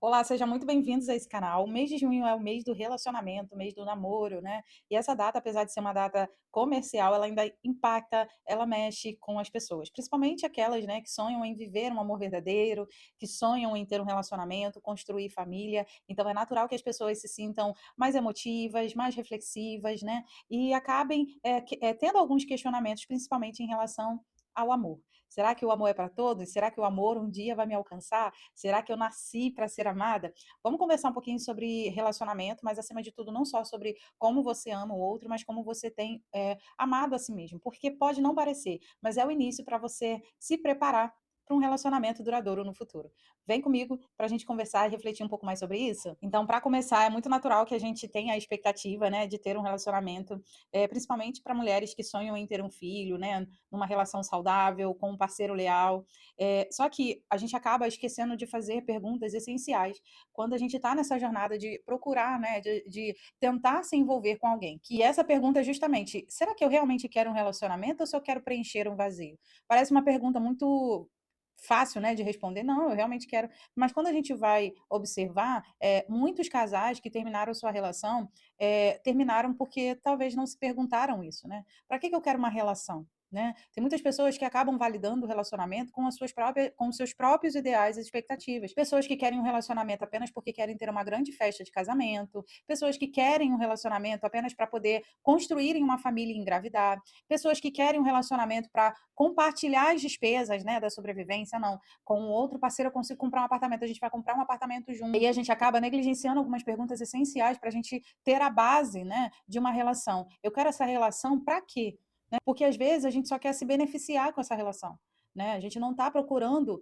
Olá, sejam muito bem-vindos a esse canal. O mês de junho é o mês do relacionamento, o mês do namoro, né? E essa data, apesar de ser uma data comercial, ela ainda impacta, ela mexe com as pessoas, principalmente aquelas, né, que sonham em viver um amor verdadeiro, que sonham em ter um relacionamento, construir família. Então é natural que as pessoas se sintam mais emotivas, mais reflexivas, né? E acabem tendo alguns questionamentos, principalmente em relação ao amor. Será que o amor é para todos? Será que o amor um dia vai me alcançar? Será que eu nasci para ser amada? Vamos conversar um pouquinho sobre relacionamento, mas acima de tudo, não só sobre como você ama o outro, mas como você tem amado a si mesmo. Porque pode não parecer, mas é o início para você se preparar para um relacionamento duradouro no futuro. Vem comigo para a gente conversar e refletir um pouco mais sobre isso? Então, para começar, é muito natural que a gente tenha a expectativa, né, de ter um relacionamento, principalmente para mulheres que sonham em ter um filho, né, numa relação saudável, com um parceiro leal. Só que a gente acaba esquecendo de fazer perguntas essenciais quando a gente está nessa jornada de procurar, né, de tentar se envolver com alguém. Que essa pergunta é justamente: será que eu realmente quero um relacionamento ou se eu quero preencher um vazio? Parece uma pergunta muito fácil, né, de responder, não, eu realmente quero. Mas quando a gente vai observar, muitos casais que terminaram sua relação, terminaram porque talvez não se perguntaram isso, né? Para que eu quero uma relação? Né? Tem muitas pessoas que acabam validando o relacionamento com com os seus próprios ideais e expectativas. Pessoas que querem um relacionamento apenas porque querem ter uma grande festa de casamento, pessoas que querem um relacionamento apenas para poder construírem uma família e engravidar, pessoas que querem um relacionamento para compartilhar as despesas, né, da sobrevivência, não. Com o outro parceiro eu consigo comprar um apartamento, a gente vai comprar um apartamento junto. E a gente acaba negligenciando algumas perguntas essenciais para a gente ter a base, né, de uma relação. Eu quero essa relação para quê? Né? Porque às vezes a gente só quer se beneficiar com essa relação. Né? A gente não está procurando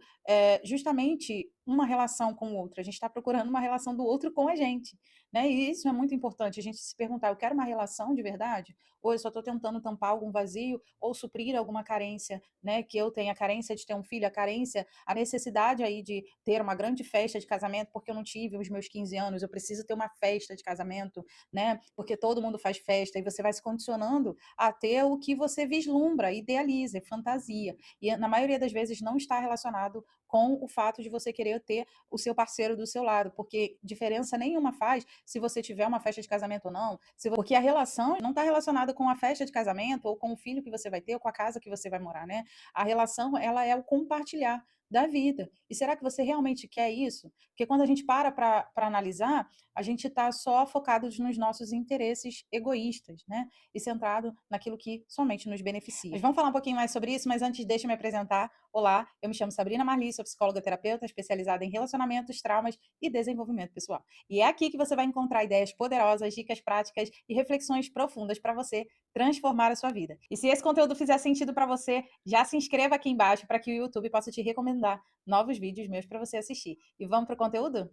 justamente uma relação com o outro, a gente está procurando uma relação do outro com a gente. Né? E isso é muito importante, a gente se perguntar: eu quero uma relação de verdade? Ou eu só estou tentando tampar algum vazio ou suprir alguma carência, né? Que eu tenho a carência de ter um filho, a carência, a necessidade aí de ter uma grande festa de casamento, porque eu não tive os meus 15 anos, eu preciso ter uma festa de casamento, né? Porque todo mundo faz festa e você vai se condicionando a ter o que você vislumbra, idealiza, fantasia. E na maioria das vezes não está relacionado com o fato de você querer ter o seu parceiro do seu lado, porque diferença nenhuma faz se você tiver uma festa de casamento ou não, porque a relação não está relacionada com a festa de casamento ou com o filho que você vai ter ou com a casa que você vai morar, né? A relação, ela é o compartilhar da vida. E será que você realmente quer isso? Porque quando a gente para analisar, a gente está só focado nos nossos interesses egoístas, né? E centrado naquilo que somente nos beneficia. Mas vamos falar um pouquinho mais sobre isso, mas antes deixa eu me apresentar. Olá, eu me chamo Sabrina Marli, sou psicóloga terapeuta especializada em relacionamentos, traumas e desenvolvimento pessoal. E é aqui que você vai encontrar ideias poderosas, dicas práticas e reflexões profundas para você transformar a sua vida. E se esse conteúdo fizer sentido para você, já se inscreva aqui embaixo para que o YouTube possa te recomendar novos vídeos meus para você assistir. E vamos para o conteúdo?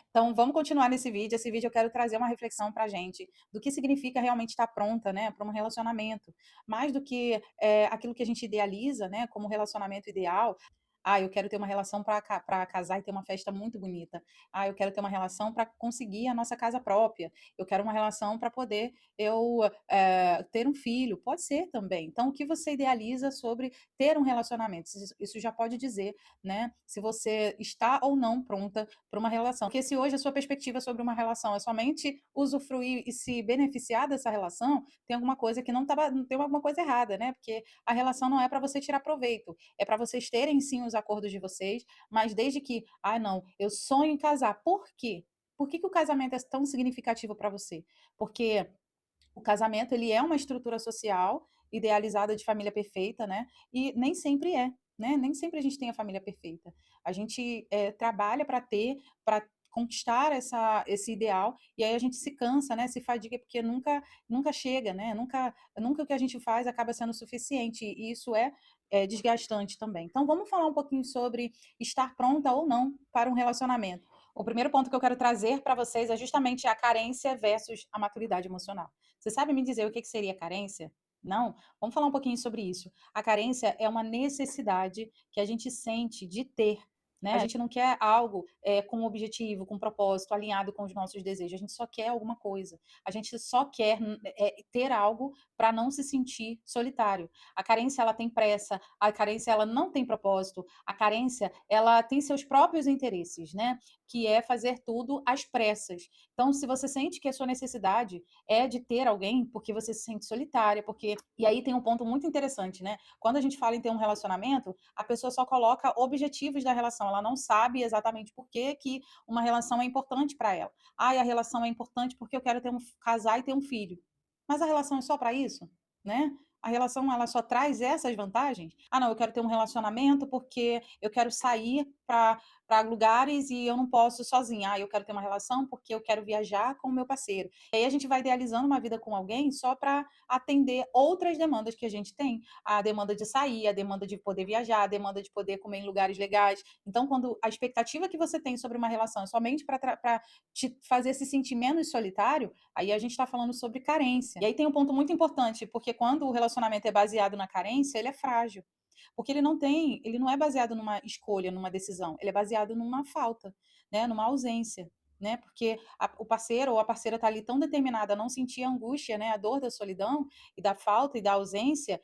Então, vamos continuar nesse vídeo. Esse vídeo eu quero trazer uma reflexão para a gente do que significa realmente estar pronta, né, para um relacionamento. Mais do que aquilo que a gente idealiza, né, como relacionamento ideal. Ah, eu quero ter uma relação para casar e ter uma festa muito bonita. Ah, eu quero ter uma relação para conseguir a nossa casa própria. Eu quero uma relação para poder ter um filho. Pode ser também. Então, o que você idealiza sobre ter um relacionamento? Isso já pode dizer, né, se você está ou não pronta para uma relação. Porque se hoje a sua perspectiva sobre uma relação é somente usufruir e se beneficiar dessa relação, tem alguma coisa que não tá, tem alguma coisa errada, né? Porque a relação não é para você tirar proveito, é para vocês terem sim os acordos de vocês, mas desde que, ah, não, eu sonho em casar. Por quê? Por que o casamento é tão significativo para você? Porque o casamento, ele é uma estrutura social idealizada de família perfeita, né? E nem sempre é, né? Nem sempre a gente tem a família perfeita. A gente trabalha para conquistar esse ideal, e aí a gente se cansa, né? Se fadiga porque nunca chega, né? Nunca o que a gente faz acaba sendo suficiente, e isso é desgastante também. Então, vamos falar um pouquinho sobre estar pronta ou não para um relacionamento. O primeiro ponto que eu quero trazer para vocês é justamente a carência versus a maturidade emocional. Você sabe me dizer o que seria carência? Não? Vamos falar um pouquinho sobre isso. A carência é uma necessidade que a gente sente de ter, né? A gente não quer algo com objetivo, com propósito, alinhado com os nossos desejos. A gente só quer alguma coisa. A gente só quer ter algo para não se sentir solitário. A carência, ela tem pressa. A carência, ela não tem propósito. A carência, ela tem seus próprios interesses, né? Que é fazer tudo às pressas. Então, se você sente que a sua necessidade é de ter alguém porque você se sente solitária, porque. E aí tem um ponto muito interessante, né? Quando a gente fala em ter um relacionamento, a pessoa só coloca objetivos da relação, ela não sabe exatamente por que, que uma relação é importante para ela. Ah, a relação é importante porque eu quero casar e ter um filho. Mas a relação é só para isso, né? A relação ela só traz essas vantagens. Ah, não, eu quero ter um relacionamento porque eu quero sair para lugares e eu não posso sozinha. Ah, eu quero ter uma relação porque eu quero viajar com o meu parceiro. E aí a gente vai idealizando uma vida com alguém só para atender outras demandas que a gente tem. A demanda de sair, a demanda de poder viajar, a demanda de poder comer em lugares legais. Então, quando a expectativa que você tem sobre uma relação é somente para te fazer se sentir menos solitário, aí a gente está falando sobre carência. E aí tem um ponto muito importante, porque quando o relacionamento é baseado na carência, ele é frágil. Porque ele não é baseado numa escolha, numa decisão, ele é baseado numa falta, né, numa ausência, né? Porque o parceiro ou a parceira está ali tão determinada a não sentir a angústia, né, a dor da solidão e da falta e da ausência,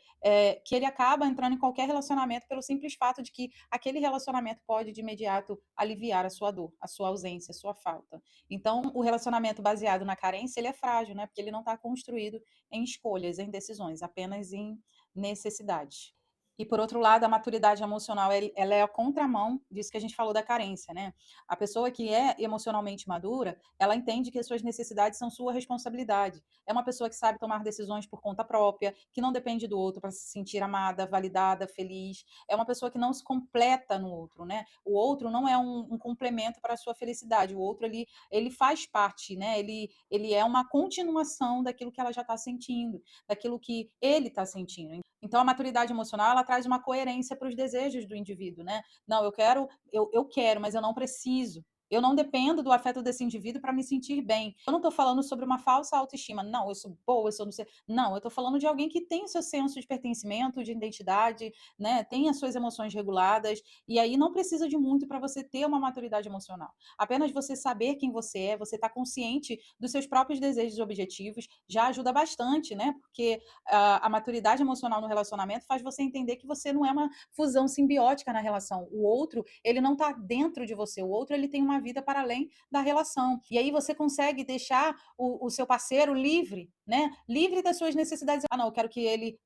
que ele acaba entrando em qualquer relacionamento pelo simples fato de que aquele relacionamento pode de imediato aliviar a sua dor, a sua ausência, a sua falta. Então, o relacionamento baseado na carência, ele é frágil, né? Porque ele não está construído em escolhas, em decisões, apenas em necessidades. E, por outro lado, a maturidade emocional, ela é a contramão disso que a gente falou da carência, né? A pessoa que é emocionalmente madura, ela entende que as suas necessidades são sua responsabilidade. É uma pessoa que sabe tomar decisões por conta própria, que não depende do outro para se sentir amada, validada, feliz. É uma pessoa que não se completa no outro, né? O outro não é um complemento para a sua felicidade. O outro, ele faz parte, né? Ele é uma continuação daquilo que ela já está sentindo, daquilo que ele está sentindo. Então, a maturidade emocional, ela traz uma coerência para os desejos do indivíduo, né? Não, eu quero, mas eu não preciso. Eu não dependo do afeto desse indivíduo para me sentir bem. Eu não estou falando sobre uma falsa autoestima. Não, eu sou boa, eu sou não sei. Não, eu estou falando de alguém que tem o seu senso de pertencimento, de identidade, né? Tem as suas emoções reguladas. E aí não precisa de muito para você ter uma maturidade emocional. Apenas você saber quem você está consciente dos seus próprios desejos e objetivos, já ajuda bastante, né? Porque a maturidade emocional no relacionamento faz você entender que você não é uma fusão simbiótica na relação. O outro, ele não está dentro de você. O outro, ele tem uma vida para além da relação. E aí você consegue deixar o seu parceiro livre, né? Livre das suas necessidades. Ah, não, eu quero que ele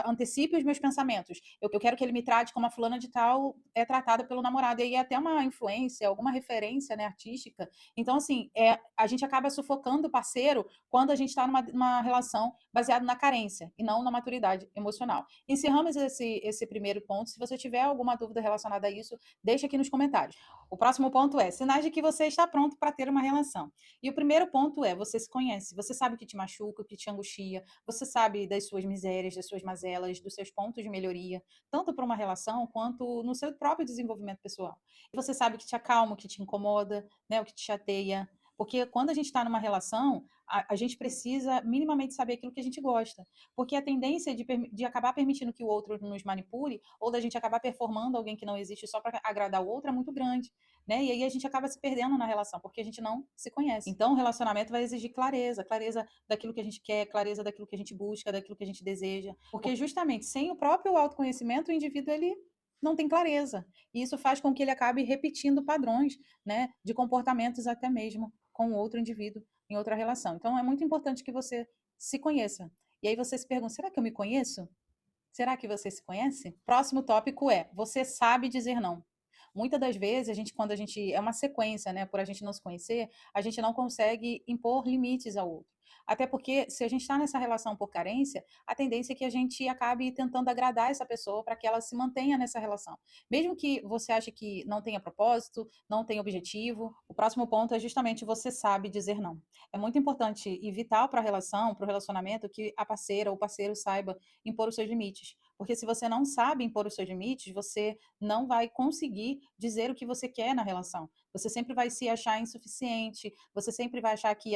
antecipe os meus pensamentos. Eu quero que ele me trate como a fulana de tal é tratada pelo namorado. E aí é até uma influência, alguma referência, né, artística. Então, assim, a gente acaba sufocando o parceiro quando a gente está numa relação baseada na carência e não na maturidade emocional. Encerramos esse primeiro ponto. Se você tiver alguma dúvida relacionada a isso, deixa aqui nos comentários. O próximo ponto é sinais de que você está pronto para ter uma relação. E o primeiro ponto é você se conhece, você sabe o que te machuca, o que te angustia, você sabe das suas misérias, das suas mazelas, dos seus pontos de melhoria, tanto para uma relação quanto no seu próprio desenvolvimento pessoal. Você sabe o que te acalma, o que te incomoda, né, o que te chateia. Porque quando a gente está numa relação, a gente precisa minimamente saber aquilo que a gente gosta. Porque a tendência de acabar permitindo que o outro nos manipule, ou da gente acabar performando alguém que não existe só para agradar o outro, é muito grande. Né? E aí a gente acaba se perdendo na relação, porque a gente não se conhece. Então, o relacionamento vai exigir clareza, clareza daquilo que a gente quer, clareza daquilo que a gente busca, daquilo que a gente deseja. Porque justamente sem o próprio autoconhecimento, o indivíduo ele não tem clareza. E isso faz com que ele acabe repetindo padrões, né, de comportamentos até mesmo com outro indivíduo em outra relação. Então, é muito importante que você se conheça. E aí você se pergunta: será que eu me conheço? Será que você se conhece? Próximo tópico é: você sabe dizer não. Muitas das vezes, quando a gente. É uma sequência, né? Por a gente não se conhecer, a gente não consegue impor limites ao outro. Até porque, se a gente está nessa relação por carência, a tendência é que a gente acabe tentando agradar essa pessoa para que ela se mantenha nessa relação. Mesmo que você ache que não tenha propósito, não tenha objetivo, o próximo ponto é justamente você sabe dizer não. É muito importante e vital para a relação, para o relacionamento, que a parceira ou o parceiro saiba impor os seus limites. Porque se você não sabe impor os seus limites, você não vai conseguir dizer o que você quer na relação. Você sempre vai se achar insuficiente, você sempre vai achar que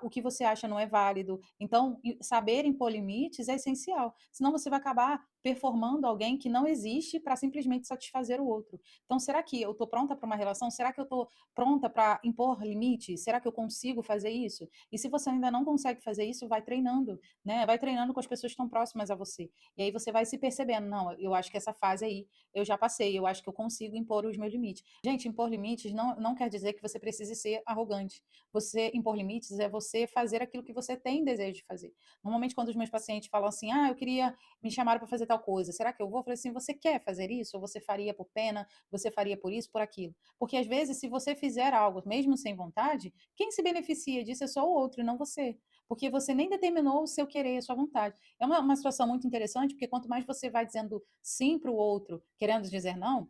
o que você acha não é válido. Então, saber impor limites é essencial. Senão você vai acabar performando alguém que não existe para simplesmente satisfazer o outro. Então, será que eu estou pronta para uma relação? Será que eu estou pronta para impor limites? Será que eu consigo fazer isso? E se você ainda não consegue fazer isso, vai treinando, né? Vai treinando com as pessoas que estão próximas a você. E aí você vai se percebendo, não, eu acho que essa fase aí eu já passei, eu acho que eu consigo impor os meus limites. Gente, impor limites não quer dizer que você precise ser arrogante. Você impor limites é você fazer aquilo que você tem desejo de fazer. Normalmente, quando os meus pacientes falam assim, eu queria me chamaram para fazer tal coisa, será que eu vou? Eu falei assim, você quer fazer isso? Ou você faria por pena? Você faria por isso, por aquilo? Porque às vezes, se você fizer algo mesmo sem vontade, quem se beneficia disso é só o outro e não você. Porque você nem determinou o seu querer, a sua vontade. É uma situação muito interessante, porque quanto mais você vai dizendo sim para o outro, querendo dizer não,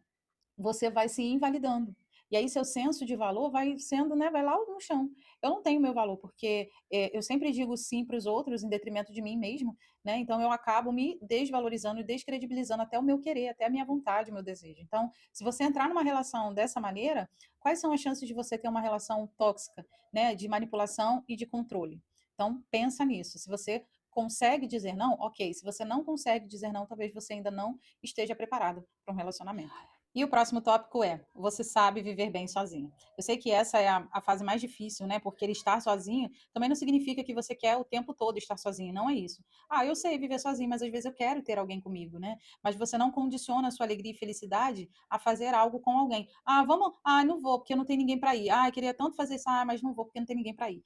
você vai se invalidando. E aí seu senso de valor vai sendo, né, vai lá no chão. Eu não tenho meu valor, porque eu sempre digo sim para os outros em detrimento de mim mesmo, né? Então eu acabo me desvalorizando e descredibilizando até o meu querer, até a minha vontade, o meu desejo. Então, se você entrar numa relação dessa maneira, quais são as chances de você ter uma relação tóxica, né, de manipulação e de controle? Então, pensa nisso. Se você consegue dizer não, ok. Se você não consegue dizer não, talvez você ainda não esteja preparado para um relacionamento. E o próximo tópico é: você sabe viver bem sozinho. Eu sei que essa é a fase mais difícil, né? Porque ele estar sozinho também não significa que você quer o tempo todo estar sozinho, não é isso. Eu sei viver sozinho, mas às vezes eu quero ter alguém comigo, né? Mas você não condiciona a sua alegria e felicidade a fazer algo com alguém. Vamos, não vou porque não tem ninguém para ir. Eu queria tanto fazer isso, mas não vou porque não tem ninguém para ir.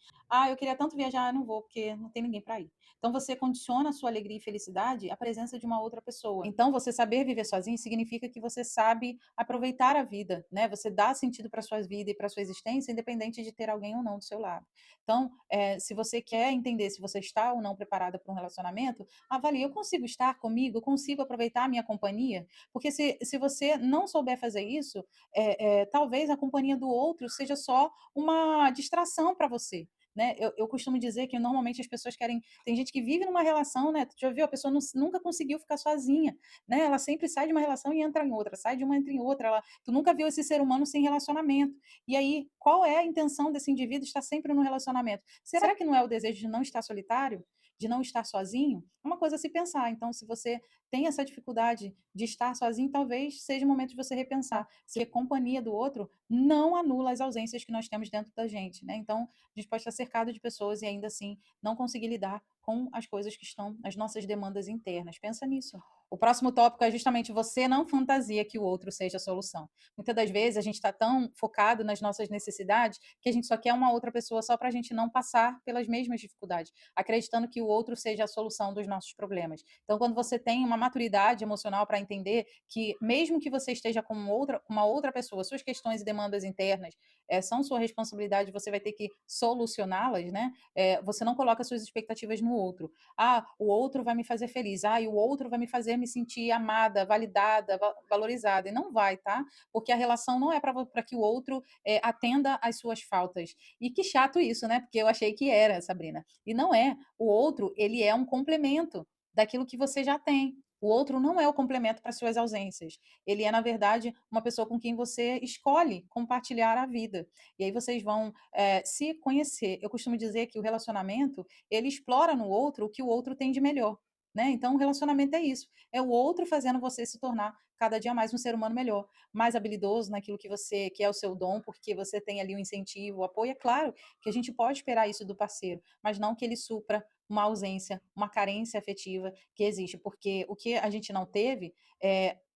Eu queria tanto viajar, não vou porque não tem ninguém para ir. Então você condiciona a sua alegria e felicidade à presença de uma outra pessoa. Então você saber viver sozinho significa que você sabe aproveitar a vida, né? Você dá sentido para sua vida e para sua existência, independente de ter alguém ou não do seu lado. Então, se você quer entender se você está ou não preparada para um relacionamento, avalie: eu consigo estar comigo, eu consigo aproveitar a minha companhia, porque se você não souber fazer isso, talvez a companhia do outro seja só uma distração para você. Né? Eu costumo dizer que normalmente as pessoas querem. Tem gente que vive numa relação, né? Tu já viu? A pessoa nunca conseguiu ficar sozinha, né? Ela sempre sai de uma relação e entra em outra, sai de uma, entra em outra. Tu nunca viu esse ser humano sem relacionamento. E aí, qual é a intenção desse indivíduo estar sempre no relacionamento? Será que não é o desejo de não estar solitário? De não estar sozinho? É uma coisa a se pensar. Então, se você tem essa dificuldade de estar sozinho, talvez seja o momento de você repensar. Se a companhia do outro não anula as ausências que nós temos dentro da gente, né? Então, a gente pode estar cercado de pessoas e ainda assim não conseguir lidar com as coisas que estão nas nossas demandas internas. Pensa nisso. O próximo tópico é justamente: você não fantasia que o outro seja a solução. Muitas das vezes a gente está tão focado nas nossas necessidades que a gente só quer uma outra pessoa só para a gente não passar pelas mesmas dificuldades, acreditando que o outro seja a solução dos nossos problemas. Então, quando você tem uma maturidade emocional para entender que, mesmo que você esteja com uma outra pessoa, suas questões e demandas internas são sua responsabilidade, você vai ter que solucioná-las, né? Você não coloca suas expectativas no outro. O outro vai me fazer feliz. E o outro vai me fazer me sentir amada, validada, valorizada. E não vai, tá? Porque a relação não é para que o outro atenda às suas faltas. E que chato isso, né? Porque eu achei que era, Sabrina. E não é. O outro, ele é um complemento daquilo que você já tem. O outro não é o complemento para suas ausências. Ele é, na verdade, uma pessoa com quem você escolhe compartilhar a vida. E aí vocês vão se conhecer. Eu costumo dizer que o relacionamento, ele explora no outro o que o outro tem de melhor. Né? Então, o relacionamento é isso. É o outro fazendo você se tornar cada dia mais um ser humano melhor, mais habilidoso naquilo que é o seu dom, porque você tem ali o incentivo, o apoio. É claro que a gente pode esperar isso do parceiro, mas não que ele supra uma ausência, uma carência afetiva que existe, porque o que a gente não teve,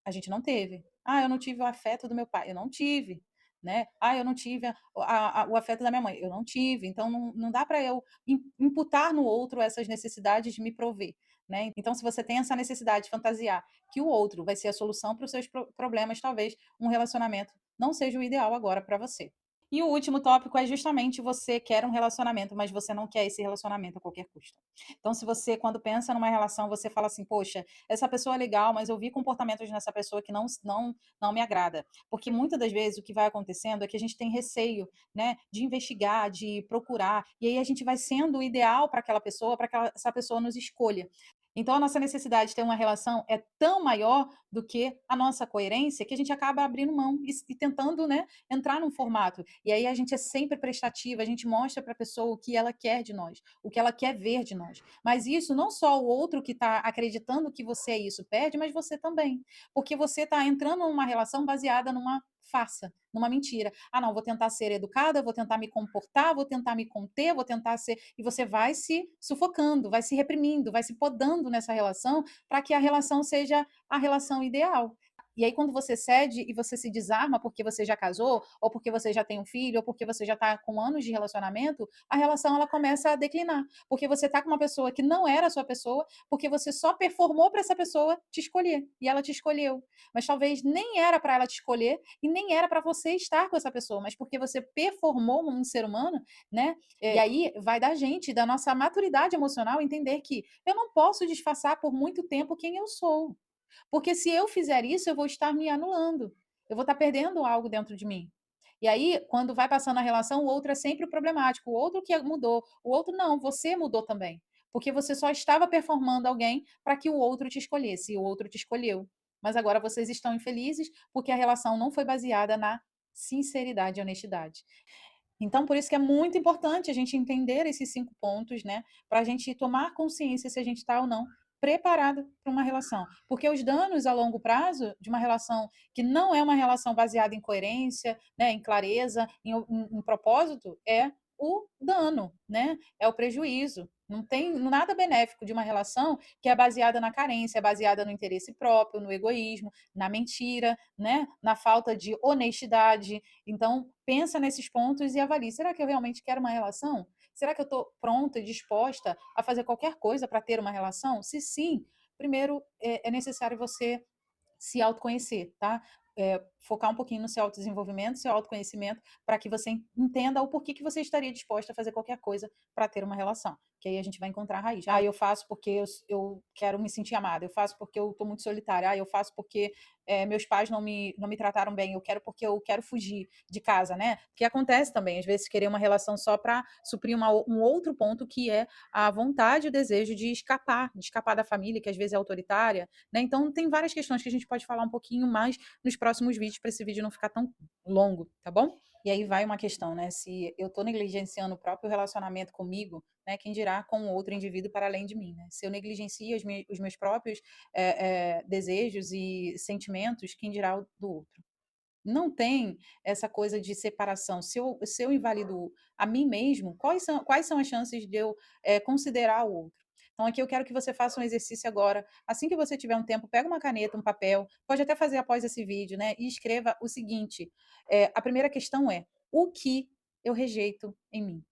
a gente não teve. Eu não tive o afeto do meu pai, eu não tive. Né? Eu não tive o afeto da minha mãe, eu não tive. Então, não dá para eu imputar no outro essas necessidades de me prover. Né? Então, se você tem essa necessidade de fantasiar que o outro vai ser a solução para os seus problemas, talvez um relacionamento não seja o ideal agora para você. E o último tópico é justamente: você quer um relacionamento, mas você não quer esse relacionamento a qualquer custo. Então, se você, quando pensa numa relação, você fala assim: poxa, essa pessoa é legal, mas eu vi comportamentos nessa pessoa que não me agrada. Porque muitas das vezes o que vai acontecendo é que a gente tem receio, né, de investigar, de procurar, e aí a gente vai sendo o ideal para aquela pessoa, para que essa pessoa nos escolha. Então, a nossa necessidade de ter uma relação é tão maior do que a nossa coerência, que a gente acaba abrindo mão e tentando, né, entrar num formato. E aí a gente é sempre prestativa, a gente mostra para a pessoa o que ela quer de nós, o que ela quer ver de nós. Mas isso não só o outro que está acreditando que você é isso perde, mas você também. Porque você está entrando numa relação baseada numa farsa, numa mentira. Ah, não, vou tentar ser educada, vou tentar me comportar, vou tentar me conter, vou tentar ser. E você vai se sufocando, vai se reprimindo, vai se podando nessa relação para que a relação seja a relação ideal. E aí, quando você cede e você se desarma porque você já casou, ou porque você já tem um filho, ou porque você já está com anos de relacionamento, a relação ela começa a declinar. Porque você está com uma pessoa que não era a sua pessoa, porque você só performou para essa pessoa te escolher. E ela te escolheu. Mas talvez nem era para ela te escolher e nem era para você estar com essa pessoa, mas porque você performou um ser humano, né? E aí vai da gente, da nossa maturidade emocional, entender que eu não posso disfarçar por muito tempo quem eu sou. Porque se eu fizer isso, eu vou estar me anulando. Eu vou estar perdendo algo dentro de mim. E aí, quando vai passando a relação, o outro é sempre o problemático. O outro que mudou. O outro não, você mudou também. Porque você só estava performando alguém para que o outro te escolhesse. E o outro te escolheu. Mas agora vocês estão infelizes porque a relação não foi baseada na sinceridade e honestidade. Então, por isso que é muito importante a gente entender esses 5 pontos, né, para a gente tomar consciência se a gente está ou não preparado para uma relação. Porque os danos a longo prazo de uma relação que não é uma relação baseada em coerência, né, em clareza, em propósito, é o dano, né? É o prejuízo. Não tem nada benéfico de uma relação que é baseada na carência, é baseada no interesse próprio, no egoísmo, na mentira, né? Na falta de honestidade. Então, pensa nesses pontos e avalie: será que eu realmente quero uma relação? Será que eu estou pronta e disposta a fazer qualquer coisa para ter uma relação? Se sim, primeiro é necessário você se autoconhecer, tá? Focar um pouquinho no seu autodesenvolvimento, seu autoconhecimento, para que você entenda o porquê que você estaria disposta a fazer qualquer coisa para ter uma relação. Que aí a gente vai encontrar a raiz. Ah, eu faço porque eu quero me sentir amada, eu faço porque eu estou muito solitária, ah, eu faço porque meus pais não me trataram bem, eu quero porque eu quero fugir de casa, né? Porque acontece também, às vezes, querer uma relação só para suprir um outro ponto que é a vontade e o desejo de escapar da família, que às vezes é autoritária, né? Então, tem várias questões que a gente pode falar um pouquinho mais nos próximos vídeos, para esse vídeo não ficar tão longo, tá bom? E aí vai uma questão, né? Se eu estou negligenciando o próprio relacionamento comigo, né? Quem dirá com outro indivíduo para além de mim, né? Se eu negligencio os meus próprios desejos e sentimentos, quem dirá o do outro? Não tem essa coisa de separação. Se eu invalido a mim mesmo, quais são as chances de eu considerar o outro? Então, aqui eu quero que você faça um exercício agora. Assim que você tiver um tempo, pega uma caneta, um papel, pode até fazer após esse vídeo, né? E escreva o seguinte: a primeira questão é: o que eu rejeito em mim?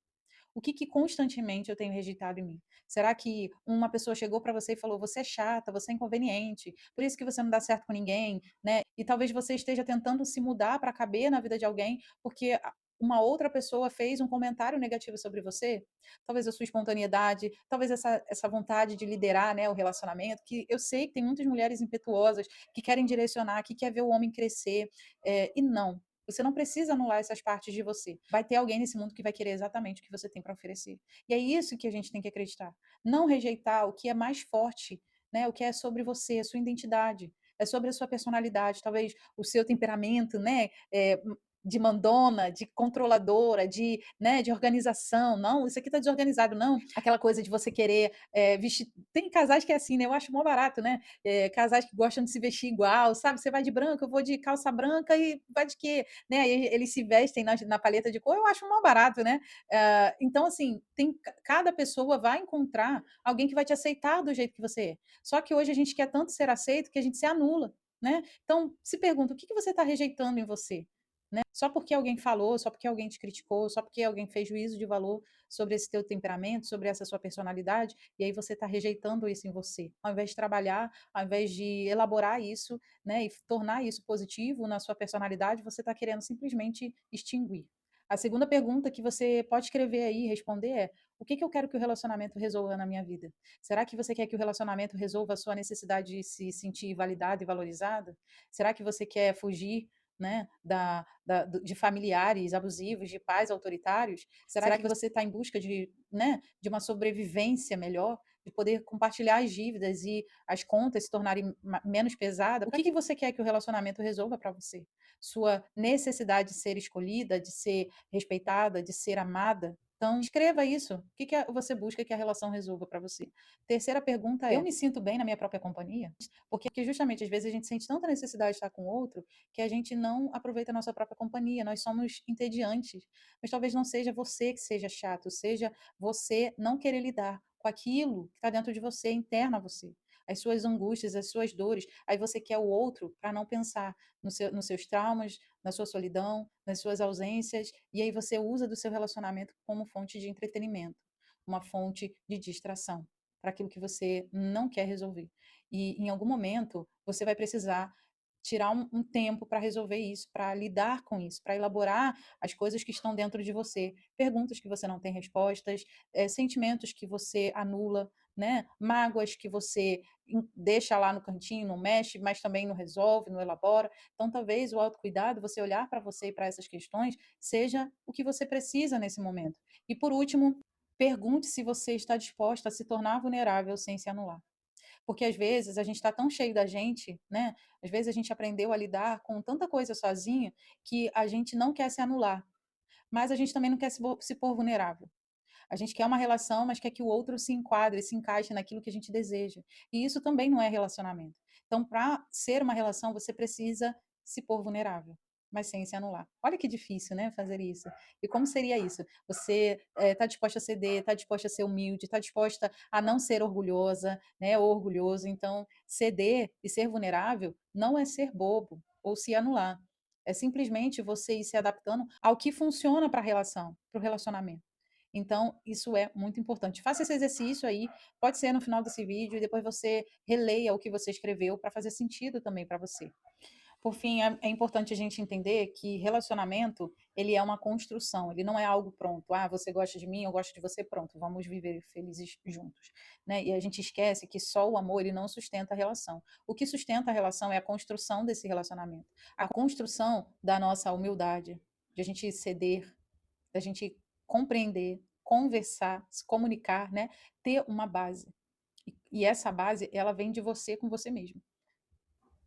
O que constantemente eu tenho rejeitado em mim? Será que uma pessoa chegou para você e falou: você é chata, você é inconveniente, por isso que você não dá certo com ninguém, né? E talvez você esteja tentando se mudar para caber na vida de alguém porque uma outra pessoa fez um comentário negativo sobre você? Talvez a sua espontaneidade, talvez essa vontade de liderar, né, o relacionamento, que eu sei que tem muitas mulheres impetuosas que querem direcionar, que quer ver o homem crescer, e não. Você não precisa anular essas partes de você. Vai ter alguém nesse mundo que vai querer exatamente o que você tem para oferecer. E é isso que a gente tem que acreditar. Não rejeitar o que é mais forte, né? O que é sobre você, a sua identidade, é sobre a sua personalidade, talvez o seu temperamento, né? De mandona, de controladora, de organização. Não, isso aqui está desorganizado, não. Aquela coisa de você querer vestir. Tem casais que é assim, né? Eu acho mó barato, né? Casais que gostam de se vestir igual, sabe? Você vai de branco, eu vou de calça branca e vai de quê? Né? Aí eles se vestem na paleta de cor, eu acho mó barato, né? Então, assim, cada pessoa vai encontrar alguém que vai te aceitar do jeito que você é. Só que hoje a gente quer tanto ser aceito que a gente se anula, né? Então, se pergunta, o que você está rejeitando em você? Né? Só porque alguém falou, só porque alguém te criticou, só porque alguém fez juízo de valor sobre esse teu temperamento, sobre essa sua personalidade, e aí você está rejeitando isso em você. Ao invés de trabalhar, ao invés de elaborar isso, né, e tornar isso positivo na sua personalidade, você está querendo simplesmente extinguir. A segunda pergunta que você pode escrever aí e responder é: o que eu quero que o relacionamento resolva na minha vida? Será que você quer que o relacionamento resolva a sua necessidade de se sentir validado e valorizado? Será que você quer fugir, né, de familiares abusivos, de pais autoritários? Será que você está em busca de, né, de uma sobrevivência melhor? de poder compartilhar as dívidas e as contas se tornarem menos pesadas, o que você quer que o relacionamento resolva para você? Sua necessidade de ser escolhida, de ser respeitada, de ser amada? Então, escreva isso. O que você busca que a relação resolva para você? Terceira pergunta é: eu me sinto bem na minha própria companhia? Porque justamente às vezes a gente sente tanta necessidade de estar com o outro que a gente não aproveita a nossa própria companhia. Nós somos entediantes. Mas talvez não seja você que seja chato, seja você não querer lidar com aquilo que está dentro de você, interno a você. As suas angústias, as suas dores. Aí você quer o outro para não pensar nos seus traumas, na sua solidão, nas suas ausências. E aí você usa do seu relacionamento como fonte de entretenimento, uma fonte de distração para aquilo que você não quer resolver. E em algum momento você vai precisar tirar um tempo para resolver isso, para lidar com isso, para elaborar as coisas que estão dentro de você, perguntas que você não tem respostas, sentimentos que você anula, né? Mágoas que você deixa lá no cantinho, não mexe, mas também não resolve, não elabora. Então, talvez o autocuidado, você olhar para você e para essas questões, seja o que você precisa nesse momento. E, por último, pergunte se você está disposta a se tornar vulnerável sem se anular. Porque às vezes a gente está tão cheio da gente, né? Às vezes a gente aprendeu a lidar com tanta coisa sozinha que a gente não quer se anular, mas a gente também não quer se pôr vulnerável. A gente quer uma relação, mas quer que o outro se enquadre, se encaixe naquilo que a gente deseja. E isso também não é relacionamento. Então, para ser uma relação, você precisa se pôr vulnerável, mas sem se anular. Olha que difícil, né, fazer isso. E como seria isso? Você está disposta a ceder, está disposta a ser humilde, está disposta a não ser orgulhosa, né, ou orgulhoso. Então, ceder e ser vulnerável não é ser bobo ou se anular. É simplesmente você ir se adaptando ao que funciona para a relação, para o relacionamento. Então, isso é muito importante. Faça esse exercício aí, pode ser no final desse vídeo, e depois você releia o que você escreveu para fazer sentido também para você. Por fim, é importante a gente entender que relacionamento, ele é uma construção, ele não é algo pronto. Ah, você gosta de mim, eu gosto de você, pronto, vamos viver felizes juntos, né? E a gente esquece que só o amor, ele não sustenta a relação. O que sustenta a relação é a construção desse relacionamento, a construção da nossa humildade, de a gente ceder, da gente compreender, conversar, se comunicar, né? Ter uma base. E essa base, ela vem de você com você mesmo.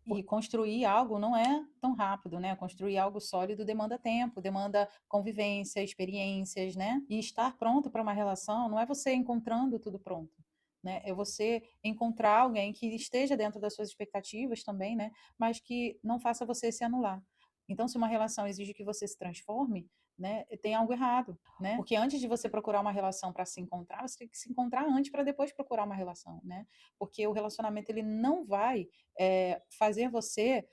E construir algo não é tão rápido, né? Construir algo sólido demanda tempo, demanda convivência, experiências, né? E estar pronto para uma relação não é você encontrando tudo pronto, né? É você encontrar alguém que esteja dentro das suas expectativas também, né? Mas que não faça você se anular. Então, se uma relação exige que você se transforme, né, tem algo errado, né? Porque antes de você procurar uma relação para se encontrar, você tem que se encontrar antes para depois procurar uma relação, né? Porque o relacionamento ele não vai fazer você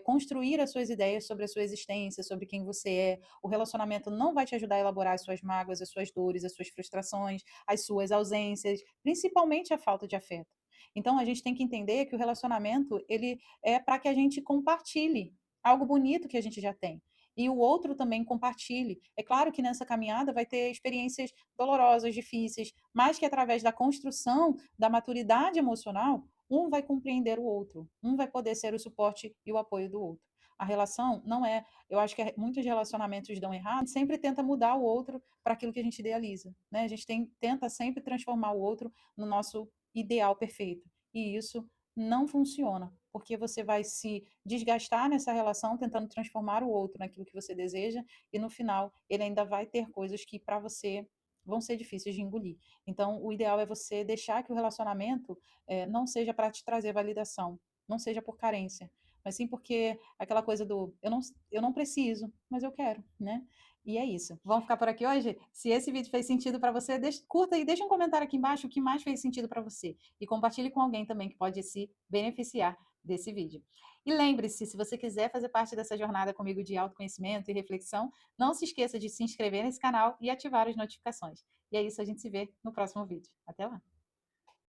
construir as suas ideias sobre a sua existência, sobre quem você é. O relacionamento não vai te ajudar a elaborar as suas mágoas, as suas dores, as suas frustrações, as suas ausências, principalmente a falta de afeto. Então, a gente tem que entender que o relacionamento ele é para que a gente compartilhe algo bonito que a gente já tem. E o outro também compartilhe. É claro que nessa caminhada vai ter experiências dolorosas, difíceis, mas que através da construção da maturidade emocional, um vai compreender o outro, um vai poder ser o suporte e o apoio do outro. A relação não é, eu acho que muitos relacionamentos dão errado, a gente sempre tenta mudar o outro para aquilo que a gente idealiza, né? A gente tenta sempre transformar o outro no nosso ideal perfeito. E isso não funciona, porque você vai se desgastar nessa relação tentando transformar o outro naquilo que você deseja e no final ele ainda vai ter coisas que para você vão ser difíceis de engolir. Então, o ideal é você deixar que o relacionamento não seja para te trazer validação, não seja por carência, mas sim porque aquela coisa do eu não preciso, mas eu quero, né? E é isso. Vamos ficar por aqui hoje? Se esse vídeo fez sentido para você, curta e deixa um comentário aqui embaixo o que mais fez sentido para você. E compartilhe com alguém também que pode se beneficiar desse vídeo. E lembre-se, se você quiser fazer parte dessa jornada comigo de autoconhecimento e reflexão, não se esqueça de se inscrever nesse canal e ativar as notificações. E é isso, a gente se vê no próximo vídeo. Até lá!